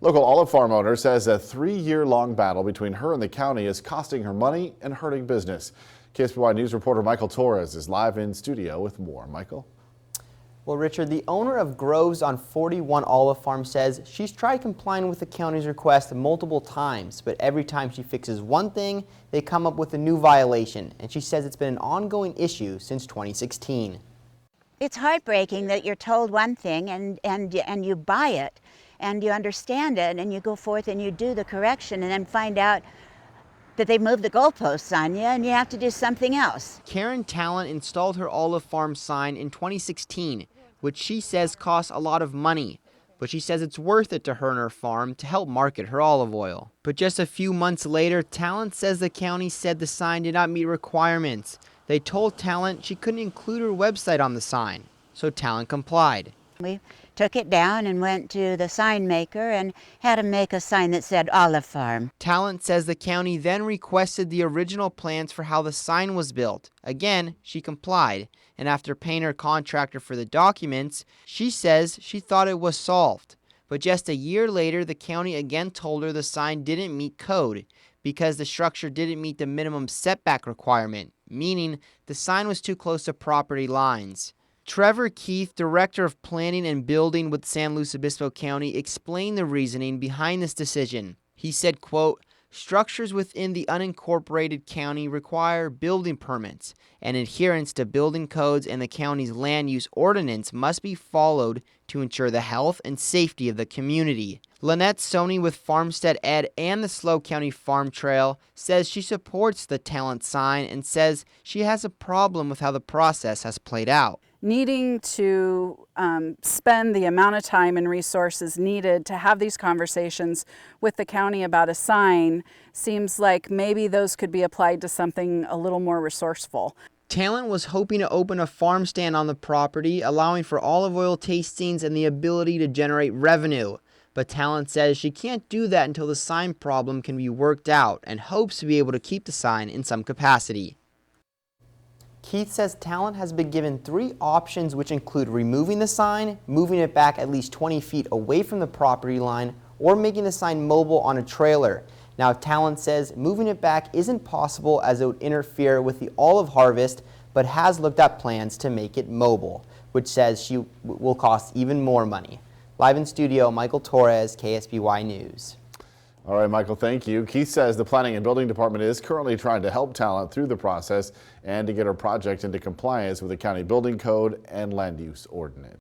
Local olive farm owner says a 3-year-long battle between her and the county is costing her money and hurting business. KSBY News reporter Michael Torres is live in studio with more. Michael? Well, Richard, the owner of Groves on 41 Olive Farm says she's tried complying with the county's request multiple times, but every time she fixes one thing, they come up with a new violation, and she says it's been an ongoing issue since 2016. It's heartbreaking that you're told one thing and you buy it and you understand it and you go forth and you do the correction and then find out that they moved the goalposts on you and you have to do something else. Karen Talent installed her Olive Farm sign in 2016, which she says costs a lot of money, but she says it's worth it to her and her farm to help market her olive oil. But just a few months later, Talent says the county said the sign did not meet requirements. They told Talent she couldn't include her website on the sign, so Talent complied. We took it down and went to the sign maker and had him make a sign that said Olive Farm. Talent says the county then requested the original plans for how the sign was built. Again, she complied, and after paying her contractor for the documents, she says she thought it was solved. But just a year later, the county again told her the sign didn't meet code because the structure didn't meet the minimum setback requirement, meaning the sign was too close to property lines. Trevor Keith, Director of Planning and Building with San Luis Obispo County, explained the reasoning behind this decision. He said, quote, "Structures within the unincorporated county require building permits, and adherence to building codes and the county's land use ordinance must be followed to ensure the health and safety of the community." Lynette Sony with Farmstead Ed and the SLO County Farm Trail says she supports the Talent sign and says she has a problem with how the process has played out. Needing to spend the amount of time and resources needed to have these conversations with the county about a sign seems like maybe those could be applied to something a little more resourceful. Talent was hoping to open a farm stand on the property, allowing for olive oil tastings and the ability to generate revenue. But Talent says she can't do that until the sign problem can be worked out and hopes to be able to keep the sign in some capacity. Keith says Talent has been given 3 options, which include removing the sign, moving it back at least 20 feet away from the property line, or making the sign mobile on a trailer. Now, Talent says moving it back isn't possible as it would interfere with the olive harvest, but has looked at plans to make it mobile, which says she will cost even more money. Live in studio, Michael Torres, KSBY News. All right, Michael, thank you. Keith says the Planning and Building Department is currently trying to help Talent through the process and to get her project into compliance with the county building code and land use ordinance.